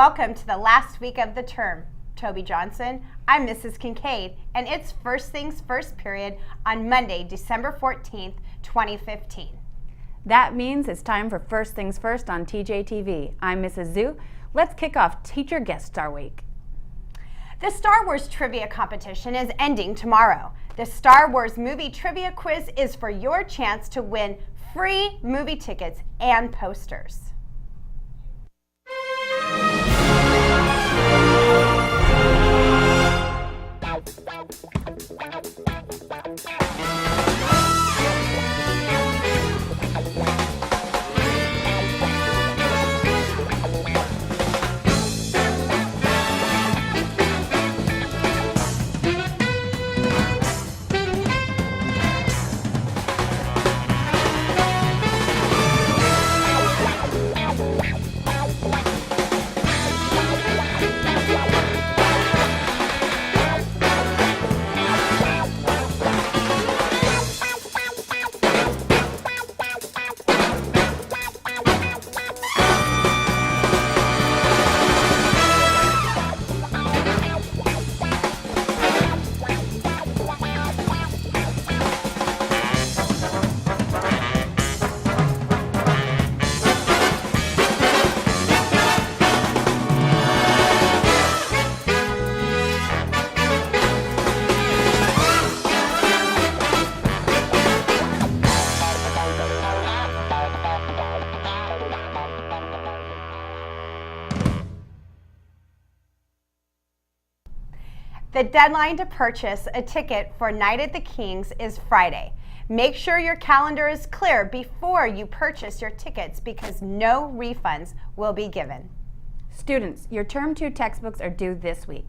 Welcome to the last week of the term. Toby Johnson, I'm Mrs. Kincaid, and it's First Things First period on Monday, December 14th, 2015. That means it's time for First Things First on TJTV. I'm Mrs. Zhu. Let's kick off Teacher Guest Star Week. The Star Wars Trivia Competition is ending tomorrow. The Star Wars Movie Trivia Quiz is for your chance to win free movie tickets and posters. The deadline to purchase a ticket for Night at the Kings is Friday. Make sure your calendar is clear before you purchase your tickets because no refunds will be given. Students, your Term 2 textbooks are due this week.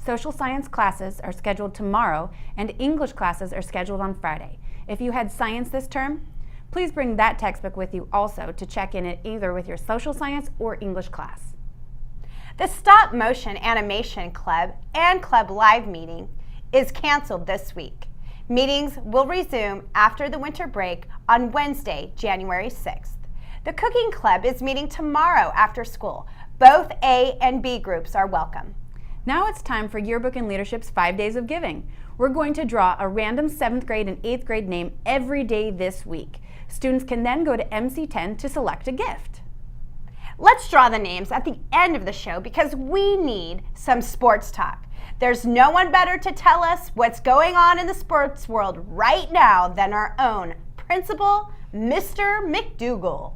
Social science classes are scheduled tomorrow and English classes are scheduled on Friday. If you had science this term, please bring that textbook with you also to check in it either with your social science or English class. The Stop Motion Animation Club and Club Live meeting is canceled this week. Meetings will resume after the winter break on Wednesday, January 6th. The Cooking Club is meeting tomorrow after school. Both A and B groups are welcome. Now it's time for Yearbook and Leadership's 5 Days of Giving. We're going to draw a random 7th grade and 8th grade name every day this week. Students can then go to MC10 to select a gift. Let's draw the names at the end of the show because we need some sports talk. There's no one better to tell us what's going on in the sports world right now than our own principal, Mr. McDougal.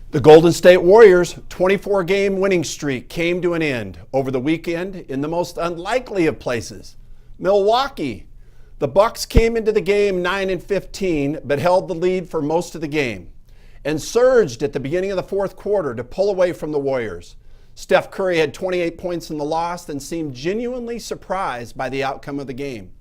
The Golden State Warriors' 24-game winning streak came to an end over the weekend in the most unlikely of places, Milwaukee. The Bucks came into the game 9-15, but held the lead for most of the game and surged at the beginning of the fourth quarter to pull away from the Warriors. Steph Curry had 28 points in the loss and seemed genuinely surprised by the outcome of the game.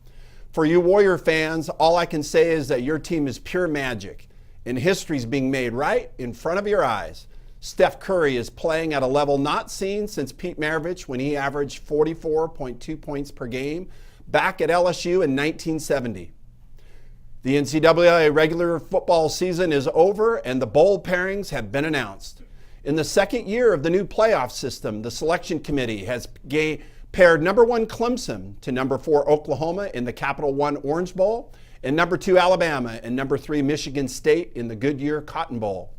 For you Warrior fans, all I can say is that your team is pure magic. And history's being made right in front of your eyes. Steph Curry is playing at a level not seen since Pete Maravich when he averaged 44.2 points per game back at LSU in 1970. The NCAA regular football season is over and the bowl pairings have been announced. In the second year of the new playoff system, the selection committee has paired number 1 Clemson to number 4 Oklahoma in the Capital One Orange Bowl, and number 2 Alabama and number 3 Michigan State in the Goodyear Cotton Bowl.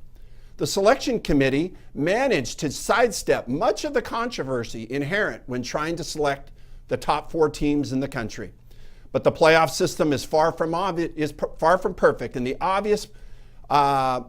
The selection committee managed to sidestep much of the controversy inherent when trying to select the top 4 teams in the country. But the playoff system is far from perfect, and the obvious oh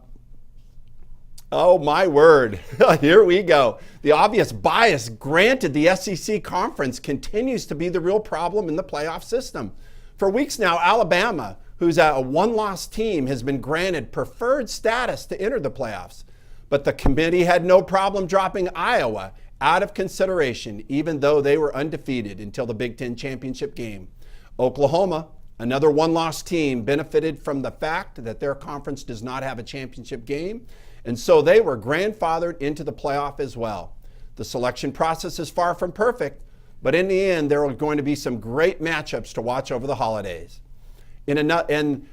my word, here we go. The obvious bias granted the SEC conference continues to be the real problem in the playoff system. For weeks now, Alabama, who's a one-loss team, has been granted preferred status to enter the playoffs. But the committee had no problem dropping Iowa out of consideration, even though they were undefeated until the Big Ten championship game. Oklahoma, another one-loss team, benefited from the fact that their conference does not have a championship game, and so they were grandfathered into the playoff as well. The selection process is far from perfect, but in the end, there are going to be some great matchups to watch over the holidays. In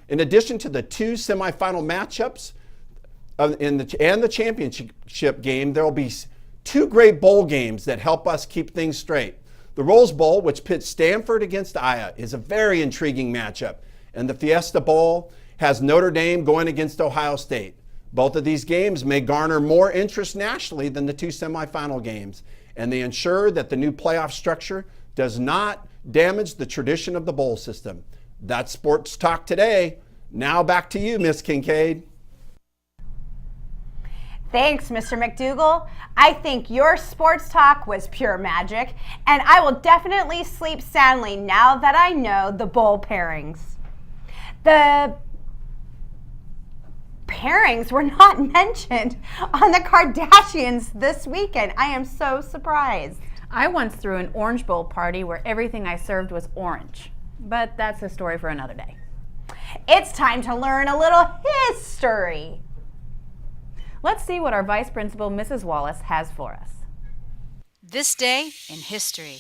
addition to the two semifinal matchups and the championship game, there will be two great bowl games that help us keep things straight. The Rose Bowl, which pits Stanford against Iowa, is a very intriguing matchup, and the Fiesta Bowl has Notre Dame going against Ohio State. Both of these games may garner more interest nationally than the two semifinal games, and they ensure that the new playoff structure does not damage the tradition of the bowl system. That's Sports Talk today. Now back to you, Miss Kincaid. Thanks, Mr. McDougal. I think your sports talk was pure magic, and I will definitely sleep soundly now that I know the bowl pairings. The pairings were not mentioned on the Kardashians this weekend. I am so surprised. I once threw an Orange Bowl party where everything I served was orange, but that's a story for another day. It's time to learn a little history. Let's see what our Vice Principal, Mrs. Wallace, has for us. This day in history.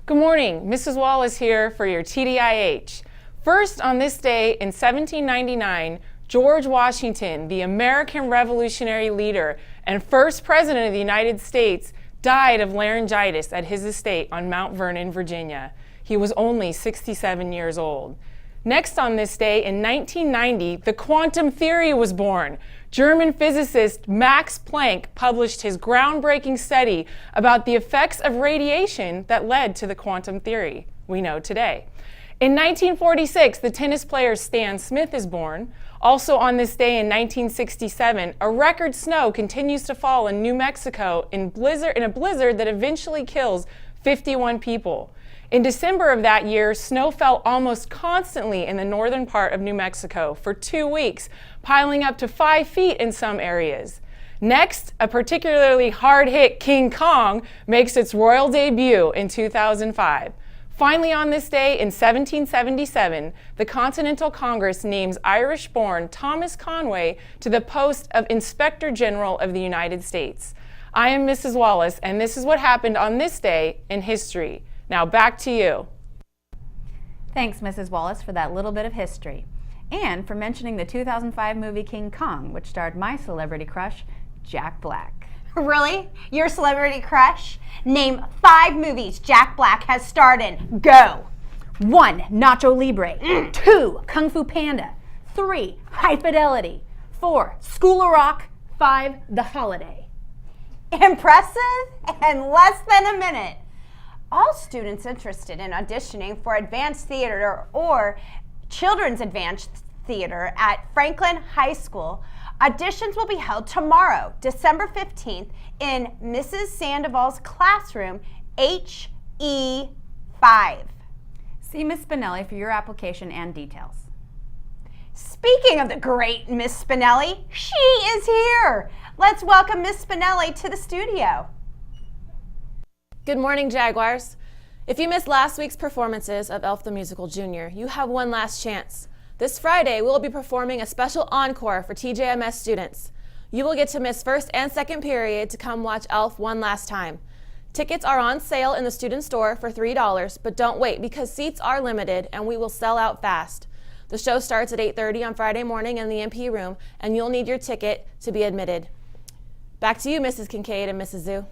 Good morning, Mrs. Wallace here for your TDIH. First, on this day in 1799, George Washington, the American Revolutionary leader and first president of the United States, died of laryngitis at his estate on Mount Vernon, Virginia. He was only 67 years old. Next on this day in 1990, the quantum theory was born. German physicist Max Planck published his groundbreaking study about the effects of radiation that led to the quantum theory we know today. In 1946, the tennis player Stan Smith is born. Also on this day in 1967, a record snow continues to fall in New Mexico in a blizzard that eventually kills 51 people. In December of that year, snow fell almost constantly in the northern part of New Mexico for 2 weeks, piling up to 5 feet in some areas. Next, a particularly hard-hit King Kong makes its royal debut in 2005. Finally, on this day in 1777, the Continental Congress names Irish-born Thomas Conway to the post of Inspector General of the United States. I am Mrs. Wallace, and this is what happened on this day in history. Now back to you. Thanks, Mrs. Wallace, for that little bit of history. And for mentioning the 2005 movie King Kong, which starred my celebrity crush, Jack Black. Really? Your celebrity crush? Name 5 movies Jack Black has starred in. Go! 1. Nacho Libre. 2. Kung Fu Panda. 3. High Fidelity. 4. School of Rock. 5. The Holiday. Impressive and less than a minute. All students interested in auditioning for advanced theater or children's advanced theater at Franklin High School, auditions will be held tomorrow, December 15th, in Mrs. Sandoval's classroom, HE5. See Ms. Spinelli for your application and details. Speaking of the great Miss Spinelli, she is here. Let's welcome Miss Spinelli to the studio. Good morning, Jaguars. If you missed last week's performances of Elf the Musical Junior, you have one last chance. This Friday, we'll be performing a special encore for TJMS students. You will get to miss first and second period to come watch Elf one last time. Tickets are on sale in the student store for $3, but don't wait because seats are limited and we will sell out fast. The show starts at 8:30 on Friday morning in the MP room, and you'll need your ticket to be admitted. Back to you, Mrs. Kincaid and Mrs. Zhu.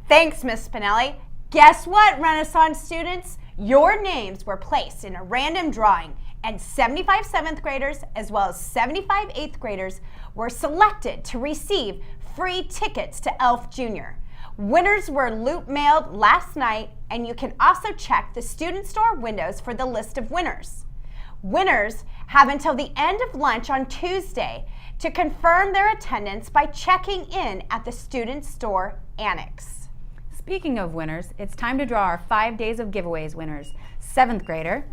Thanks, Miss Spinelli. Guess what, Renaissance students? Your names were placed in a random drawing, and 75 7th graders as well as 75 8th graders were selected to receive free tickets to Elf Junior. Winners were loop mailed last night, and you can also check the student store windows for the list of winners. Winners have until the end of lunch on Tuesday to confirm their attendance by checking in at the student store annex. Speaking of winners, it's time to draw our 5 days of giveaways winners. 7th grader,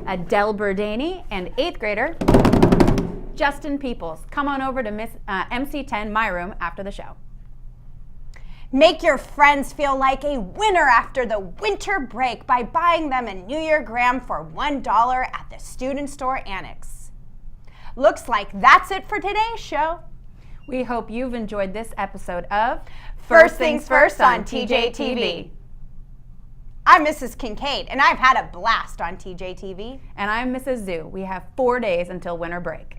Adele Burdani, and 8th grader, Justin Peoples. Come on over to MC10, my room, after the show. Make your friends feel like a winner after the winter break by buying them a New Year gram for $1 at the student store annex. Looks like that's it for today's show. We hope you've enjoyed this episode of First Things First on TJTV. I'm Mrs. Kincaid, and I've had a blast on TJTV. And I'm Mrs. Zhu. We have 4 days until winter break.